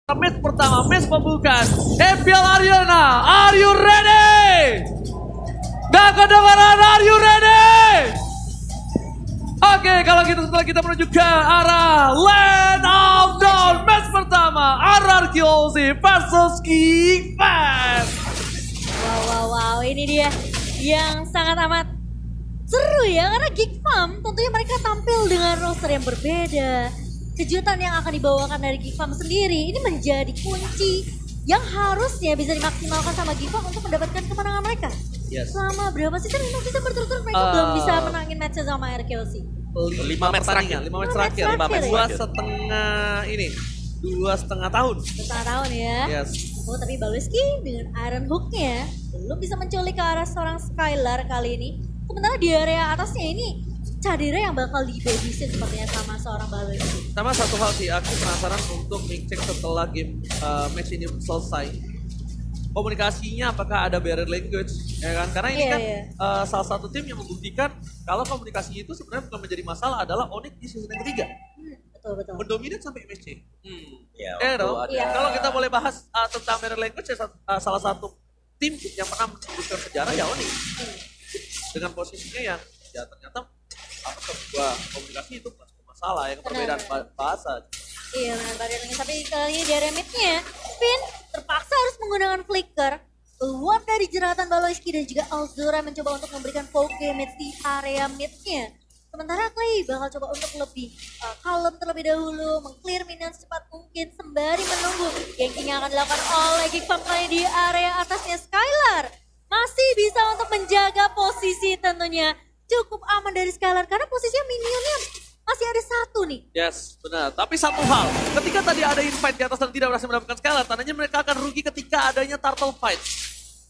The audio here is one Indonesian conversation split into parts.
Match pertama, match pembukaan MPL Arena, are you ready? Gak kedengaran, are you ready? Oke, kalau gitu setelah kita menuju ke arah Land of Dawn, match pertama RRQ versus Geekfam. Wow, ini dia yang sangat amat seru ya, karena Geekfam tentunya mereka tampil dengan roster yang berbeda. Kejutan yang akan dibawakan dari Geekfam sendiri ini menjadi kunci yang harusnya bisa dimaksimalkan sama Geekfam untuk mendapatkan kemenangan mereka. Yes. Selama berapa sih? 5 season berturut-turut mereka belum bisa menangin match sama RKOC. 5 match terakhir, 5 match terakhir, 2,5 tahun. 2,5 tahun ya. Yes. Oh, tapi Balweski dengan Iron Hook-nya belum bisa menculik ke arah seorang Skylar kali ini. Sementara di area atasnya ini Cadira yang bakal di babysit sepertinya sama seorang Balweski. Sama satu hal sih, aku penasaran untuk cek setelah game match ini selesai. Komunikasinya apakah ada barrier language, ya kan? Karena ini salah satu tim yang membuktikan kalau komunikasi itu sebenarnya bukan menjadi masalah, adalah Onyx di season yang ketiga. Betul. Mendominate sampai MSC. Ya, Kalau kita boleh bahas tentang barrier language, salah satu tim yang pernah menyebutkan sejarah ya Onyx. Dengan posisinya yang ya ternyata sebuah komunikasi itu bukan sebuah masalah, yang perbedaan bahasa. Iya, tapi kali ini di area mid-nya, Finn terpaksa harus menggunakan flicker keluar dari jeratan Balweski dan juga Alzora mencoba untuk memberikan poke damage di area mid-nya. Sementara Clay bakal coba untuk lebih kalem terlebih dahulu, meng-clear minion secepat mungkin sembari menunggu ganking yang akan dilakukan oleh Geekfam kali di area atasnya. Skylar masih bisa untuk menjaga posisi, tentunya cukup aman dari Skylar karena posisinya minionnya masih ada satu nih. Yes, benar. Tapi satu hal, ketika tadi ada invite di atas dan tidak berhasil mendapatkan Skylar, tandanya mereka akan rugi ketika adanya turtle fight.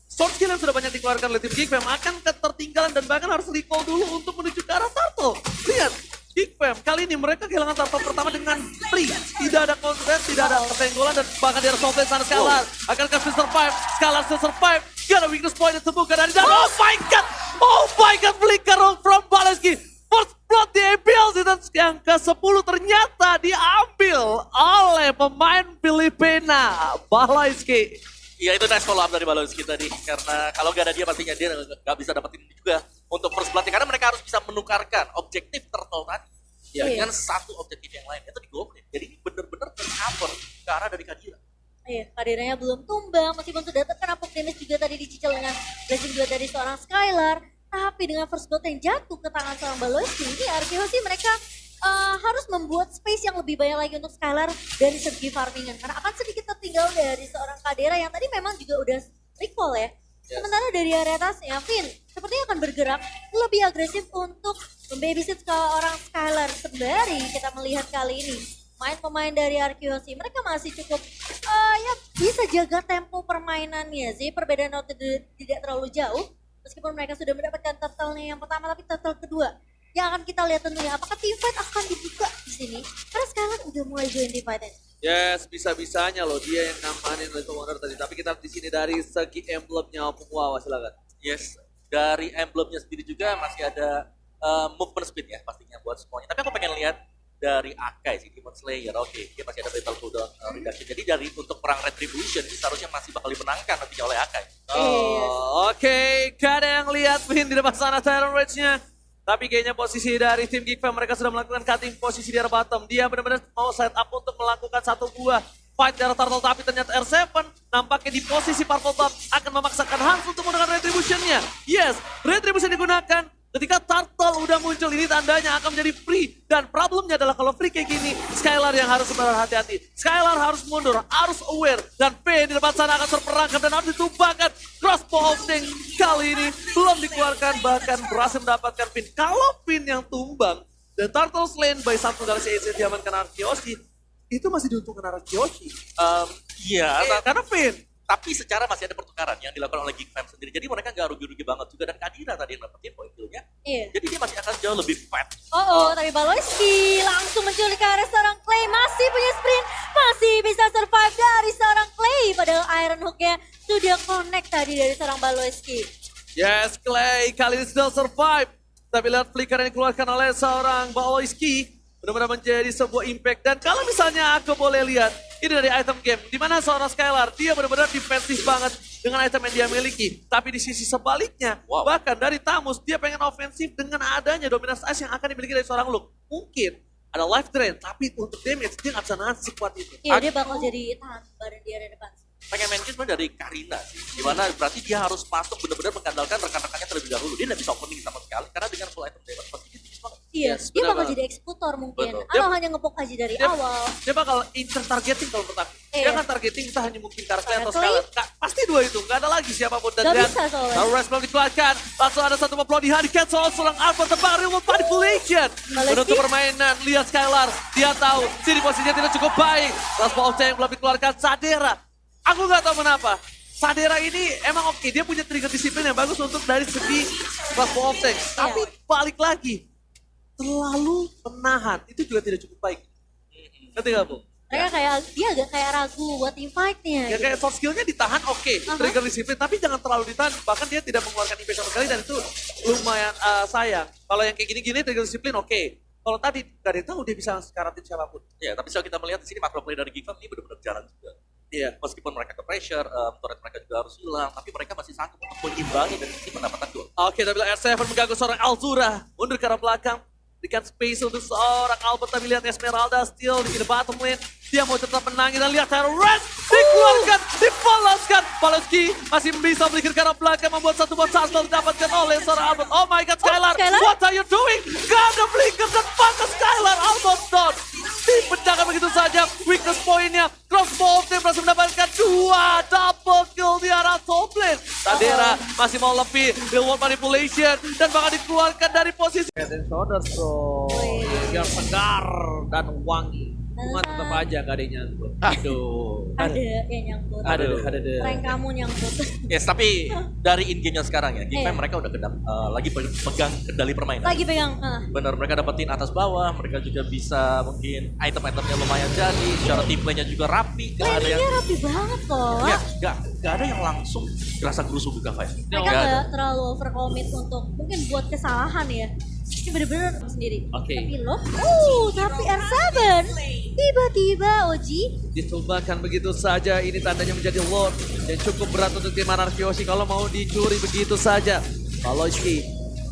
Sword skill yang sudah banyak dikeluarkan oleh tim Geekfam akan ketertinggalan dan bahkan harus recall dulu untuk menuju ke arah turtle. Lihat, Geekfam kali ini mereka kehilangan turtle pertama dengan free. Tidak ada konten, tidak ada ketenggolan, dan bahkan di arah soft lane sana Skylar. Akankah still survive? Skylar still survive. Gak ada weakness point ditemukan dari dalam. Oh my god, flicker from Balweski. First blood di APL season yang ke-10 ternyata diambil oleh pemain Filipina, Balweski. Ya itu nice follow up dari Balweski tadi, karena kalau gak ada dia pastinya dia gak bisa dapetin ini juga untuk first blood, karena mereka harus bisa menukarkan objektif turtle tadi dengan satu objektif yang lain, itu di goblin. Jadi ini bener-bener tercover ke arah dari Kadira. Iya, Kadiranya belum tumbang, meskipun sudah terkena poke damage juga tadi dicicil dengan blessing juga dari seorang Skylar. Tapi dengan first blood yang jatuh ke tangan seorang Balweski, ini RKOC mereka harus membuat space yang lebih banyak lagi untuk Skylar dari segi farmingan. Karena akan sedikit tertinggal dari seorang Kadira yang tadi memang juga udah recall ya. Yes. Sementara dari area atasnya, Finn sepertinya akan bergerak lebih agresif untuk membabysit seorang Skylar. Sembari kita melihat kali ini, pemain dari RKOC mereka masih cukup ya bisa jaga tempo permainannya sih. Perbedaan waktu tidak terlalu jauh. Meskipun mereka sudah mendapatkan turtle-nya yang pertama, tapi turtle kedua yang akan kita lihat tentunya apakah teamfight akan dibuka di sini. Karena Skylar udah mulai join teamfight-nya. Yes, bisa-bisanya loh dia yang ngamanin Little Wonder tadi. Tapi kita di sini dari segi emblemnya Opung Wawa, silakan. Yes, dari emblemnya sendiri juga masih ada movement speed ya pastinya buat semuanya. Tapi aku pengen lihat dari Akai sih, Demon Slayer, oke, dia masih ada battle cooldown reduction. Jadi dari untuk perang Retribution seharusnya masih bakal dimenangkan nantinya oleh Akai. Oke, gak ada yang lihat Finn di depan sana Tyrant Rage-nya. Tapi kayaknya posisi dari tim Geekfam mereka sudah melakukan cutting posisi di arah bottom. Dia benar-benar mau set up untuk melakukan satu buah fight di arah turtle, tapi ternyata R7 nampaknya di posisi purple top akan memaksakan Hans untuk menggunakan Retribution-nya. Yes, Retribution digunakan. Ketika turtle udah muncul, ini tandanya akan menjadi free. Dan problemnya adalah kalau free kayak gini, Skylar yang harus berhati-hati. Skylar harus mundur, harus aware. Dan P di depan sana akan terperangkap dan harus ditumbangkan. Crossbow opening kali ini belum dikeluarkan, bahkan berhasil mendapatkan pin. Kalau pin yang tumbang dan turtle slain by satu dari CAC diamankan RKOC, itu masih diuntungkan RKOC. Iya, karena pin. Tapi secara masih ada pertukaran yang dilakukan oleh Geekfam sendiri. Jadi mereka nggak rugi-rugi banget juga. Dan Kadira tadi yang dapetin poin kill-nya. Iya. Jadi dia masih akan jauh lebih fat. Tapi Balweski langsung menculik ke arah seorang Clay. Masih punya sprint. Masih bisa survive dari seorang Clay. Padahal Iron Hook-nya sudah connect tadi dari seorang Balweski. Yes, Clay kali ini still survive. Tapi lihat flicker yang dikeluarkan oleh seorang Balweski benar-benar menjadi sebuah impact. Dan kalau misalnya aku boleh lihat, Ini dari item game, di mana seorang Skylar, dia benar-benar defensif banget dengan item yang dia miliki. Tapi di sisi sebaliknya, bahkan dari Tamus, dia pengen ofensif dengan adanya dominance ice yang akan dimiliki dari seorang Luke. Mungkin ada life drain, tapi untuk damage dia nggak bisa nahan sekuat itu. Iya, dia bakal jadi tahan badan di area depan. Pengen main sebenarnya dari Karina sih. Dimana berarti dia harus masuk benar-benar mengandalkan rekan-rekannya terlebih dahulu. Dia nggak bisa opening sama sekali karena dengan full item damage pasti dia tinggi banget. Iya, Yes, dia benar bakal banget. jadi eksekutor mungkin. Betul. Atau hanya ngepok aja dari awal. Dia bakal incer targeting kalau menurut aku. Dia Iya. kan targeting entah hanya mungkin karakter atau Clay. Skylar. Pasti dua itu, nggak ada lagi siapapun. Dan Nggak lihat, bisa soalnya. Rest belum dikeluarkan. Langsung ada satu memplot di Hurricane soal seorang Alpha tebak remote manipulation. Maleski. Menutup permainan, lihat Skylar. Dia tahu sini posisinya tidak cukup baik. Last ball of tank belum dikeluarkan. Sadera. Aku nggak tahu kenapa. Sadera ini emang oke, dia punya trigger disiplin yang bagus untuk dari segi last ball of tank. Tapi balik lagi, terlalu menahan. Itu juga tidak cukup baik. Ngerti gak, Bu? Mereka kayak, dia agak kayak ragu buat invite-nya. Ya kayak soft skill-nya ditahan oke, trigger disiplin, tapi jangan terlalu ditahan. Bahkan dia tidak mengeluarkan impact sama sekali dan itu lumayan sayang. Kalau yang kayak gini-gini trigger disiplin oke. Kalau tadi gak ada yang tahu dia bisa sekaratin siapapun. Ya, tapi kalau kita melihat di sini macro play dari Gifam ini benar-benar jarang juga. Iya. Meskipun mereka ke pressure, turret mereka juga harus hilang, tapi mereka masih sanggup untuk mengimbangi dan sisi pendapatan gol. Oke, tapi R7 mengganggu seorang Alzura. Mundur ke arah belakang. Berikan space untuk seorang Albert. Tapi lihat Esmeralda still di bottom lane. Dia mau tetap menangin dan lihat Terrorist dikeluarkan, dipoloskan. Paloski masih bisa berikan ke arah belakang, membuat satu buat satu didapatkan oleh seorang Albert. Oh my god, Skylar, Skylar? what are you doing? Gak ada blinker dan pantas Skylar, Albert down. Dipecahkan begitu saja, weakness point-nya. Crossbow of them berhasil mendapatkan 2 double kill di arah top lane. Tadera masih mau lebih, real manipulation dan bakal dikeluarkan dari posisi. Shoulders bro, biar segar dan wangi. Cuma tetap aja gak ada yang nyangkut. Aduh. Ada yang nyangkut. Aduh. Prank kamu nyangkut. Yes, tapi dari in-game-nya sekarang ya, Gifam Iya. mereka udah lagi pegang kendali permainan. Lagi pegang. Bener, mereka dapetin atas bawah, mereka juga bisa mungkin item-itemnya lumayan jadi, secara team play-nya juga rapi, gak ada yang Planningnya rapi banget kok. ya, gak ada yang langsung gerasa gerusu juga Fai. Mereka Gak ada. nggak terlalu overcommit untuk mungkin buat kesalahan ya. Ini bener-bener sendiri. Oke. Tapi loh, tapi R7 tiba-tiba Oji Dicobakan begitu saja, ini tandanya menjadi Lord. Dan cukup berat untuk tim Anarkioshi kalau mau dicuri begitu saja. Paloski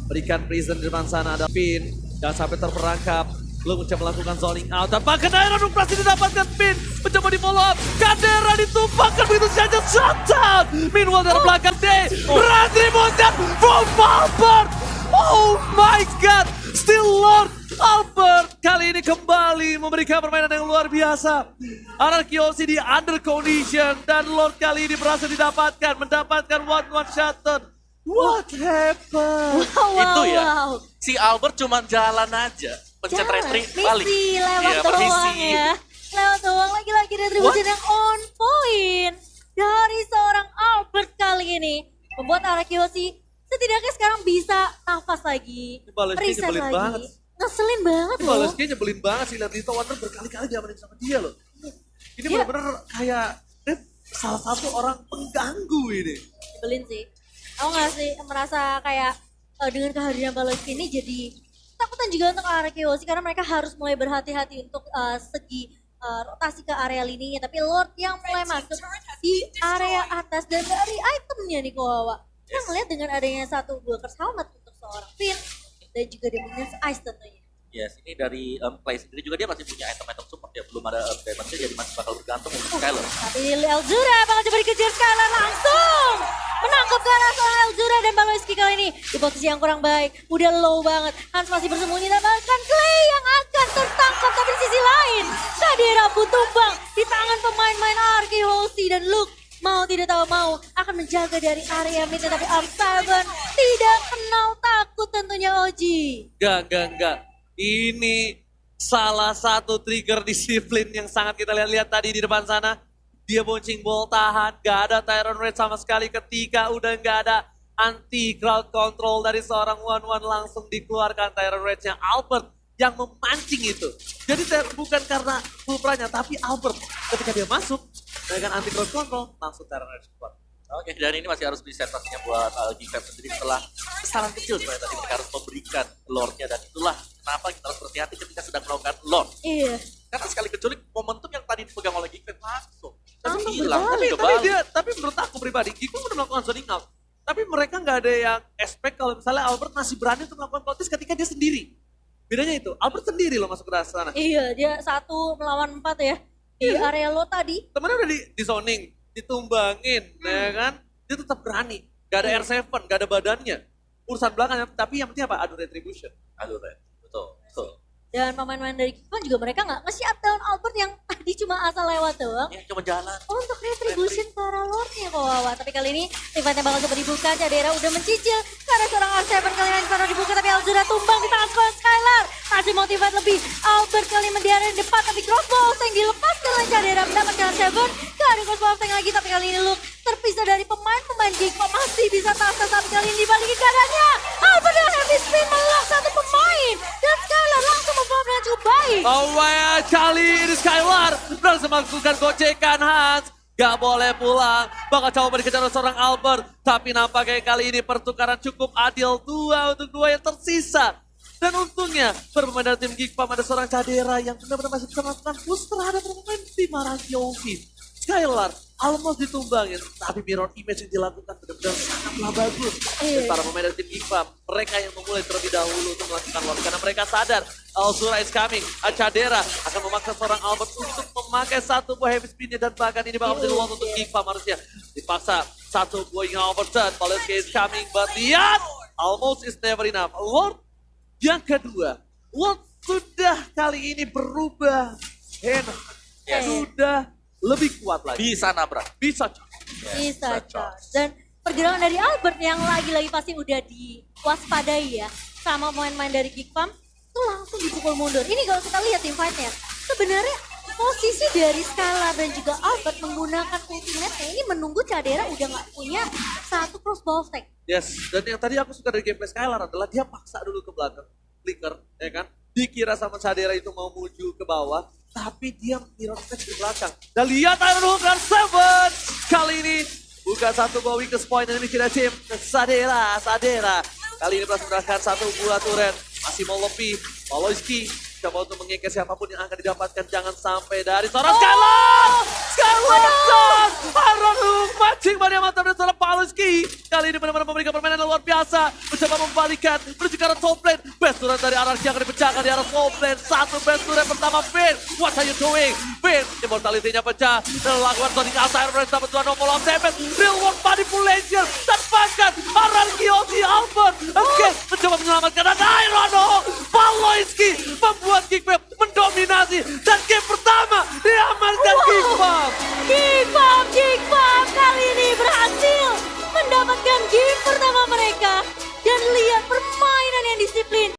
berikan prison di depan sana, ada pin. Jangan sampai terperangkap. Belum mencoba melakukan zoning out. Tampaknya Daerah berhasil didapatkan pin. Mencoba di follow up. Kadera ditumpahkan begitu saja. Shutdown. Meanwhile dari belakang Day. Berhasil moncat from Albert. Oh my god. Still Lord Albert kali ini kembali memberikan permainan yang luar biasa. Anarkioshi di under condition. Dan Lord kali ini berhasil mendapatkan one shutdown. What happened? Itu ya, wow. si Albert cuma jalan aja, pencet Jalan. retri balik. Misi lewat Iya, doang permisi. ya. Lewat doang lagi-lagi retribution yang on point. Dari seorang Albert kali ini. Membuat Anarkioshi setidaknya sekarang bisa nafas lagi. Baleski Reset nyebelin lagi. banget. Ngeselin banget loh. Baleski nyebelin banget sih, lihat Lito Wonder berkali-kali diamanin sama dia loh. Ini Iya. bener-bener kayak salah satu orang pengganggu ini. Nyebelin sih. Aku nggak sih merasa kayak dengan kehadiran Baleski ini jadi takutan juga untuk Anarkioshi karena mereka harus mulai berhati-hati untuk segi rotasi ke area lininya. Tapi Lord yang mulai masuk di area atas dan dari itemnya nih Kowawa. Kita ngeliat dengan adanya 1-2 curse helmet untuk seorang Finn dan juga Dominance Ice tentunya. Yes, ini dari play sendiri juga dia masih punya item-item support ya, belum ada damage-nya jadi masih bakal bergantung untuk Skylar. Tapi Elzura bakal coba dikejar Skylar langsung. Menangkap ke arah seorang Elzura dan Baloiski kali ini di posisi yang kurang baik. Udah low banget. Hans masih bersembunyi dan bahkan Clay yang akan tertangkap. Tapi di sisi lain, Kadera pun tumbang di tangan pemain-main Anarkioshi dan Luke. Mau tidak tahu mau akan menjaga dari area mid, tapi R7 tidak kenal takut tentunya Oji. Enggak. Ini salah satu trigger disiplin yang sangat kita lihat tadi di depan sana. Dia bouncing ball tahan, gak ada Tyrant Rage sama sekali ketika udah gak ada anti crowd control dari seorang one-one langsung dikeluarkan Tyrant Rage-nya Albert yang memancing itu. Jadi bukan karena fulpranya, tapi Albert ketika dia masuk dengan anti crowd control langsung Tyrant Rage keluar. Oke, dan ini masih harus diset pastinya buat Geek Fam sendiri setelah kesalahan kecil sebenarnya tadi mereka harus memberikan lore-nya dan itulah kenapa kita harus berhati-hati ketika sedang melakukan lore. Iya. Karena sekali kecuali momentum yang tadi dipegang oleh Geek Fam langsung Langsung hilang, berbalik. Tapi menurut aku pribadi, Geekfam udah melakukan zoning out. Tapi mereka nggak ada yang expect kalau misalnya Albert masih berani untuk melakukan plot twist ketika dia sendiri. Bedanya itu, Albert sendiri loh masuk ke sana. Iya, dia 1 melawan 4 ya. Di area lo tadi. Temennya udah di zoning, ditumbangin, ya kan? Dia tetap berani. Gak ada R7, gak ada badannya. Urusan belakangnya, tapi yang penting apa? Adu retribution. Aduh, Ren. Betul. Dan pemain-pemain dari Geekfam juga mereka nggak nge-shutdown Albert yang tadi cuma asal lewat doang. Ya, cuma jalan. Untuk retribution ke arah lore-nya kok Wawa. Tapi kali ini eventnya bakal coba dibuka. Cadera udah mencicil. Karena seorang R7 kali ini baru dibuka. Tapi Alzura tumbang di tangan sekolah Skylar. Masih motivate lebih. Albert kali mendiara di depan. Tapi crossbow yang dilepaskan oleh Cadera. Mendapatkan R7. Gak ada crossbow yang lagi. Tapi kali ini Luke terpisah dari pemain-pemain Geekfam. Masih bisa tas. Tapi kali ini dibalikin keadaannya. Albert dengan heavy spin melok satu pemain. Dan Skylar langsung membawa dengan cukup baik. Oh ya, kali ini Skylar berhasil melakukan gocekan Hans. Gak boleh pulang, bakal coba dikejar oleh seorang Albert. Tapi nampaknya kali ini pertukaran cukup adil, 2 untuk 2 yang tersisa. Dan untungnya berpemain dari tim Geekfam ada seorang Cadera yang benar-benar masih bisa melakukan push terhadap pemain tim Maragiovi. Skylar almost ditumbangin, tapi mirror image yang dilakukan benar-benar sangatlah bagus. Dan para pemain dari tim Geekfam, mereka yang memulai terlebih dahulu untuk melakukan lore. Karena mereka sadar, Alzura is coming, Cadera akan memaksa seorang Albert untuk memakai 1 buah heavy spin-nya. Dan bahkan ini bakal menjadi one untuk Geekfam harusnya. Dipaksa 1 buah yang Overturn, Paloski is coming, but lihat, almost is never enough. Lord yang kedua, Lord sudah kali ini berubah. Sudah lebih kuat lagi. Bisa nabrak. Bisa. Bisa charge. Dan pergerakan dari Albert yang lagi-lagi pasti udah diwaspadai ya sama pemain-pemain dari Geekfam itu langsung dipukul mundur. Ini kalau kita lihat tim fight-nya, sebenarnya posisi dari Skylar dan juga Albert menggunakan ultimate-nya ini menunggu Cadera udah nggak punya 1 crossbow stack. Yes, dan yang tadi aku suka dari gameplay Skylar adalah dia paksa dulu ke belakang, flicker, ya kan? Dikira sama Cadera itu mau menuju ke bawah, tapi dia mirror image di belakang. Dan lihat Iron Hooker 7 kali ini bukan 1 buah weakness point dan ini kira tim Cadera. Kali ini berhasil mendapatkan 1 buah turret, masih mau lebih. Paloski coba untuk mengikir siapapun yang akan didapatkan, jangan sampai dari seorang Skylar! Skylar! Iron Hook mancing banyak mantap dari seorang Paloski. Kali ini benar-benar memberikan permainan yang luar biasa. Mencoba membalikan, menuju ke arah top lane. Best turret dari Araki akan dipecahkan di arah top lane. 1 best turret pertama Finn. What are you doing? Finn, immortality-nya pecah. Dan lakukan Sonic Assail Race dapat 2 nomor of damage. Real world manipulation. Dan bahkan Araki Ozzy Albert. Oke, mencoba menyelamatkan dan Iron Hook. Paloski membuat Geekfam mendominasi. Dan game pertama diamankan Geekfam. Geekfam kali ini berhasil mendapatkan game pertama mereka. Dan lihat permainan yang disiplin.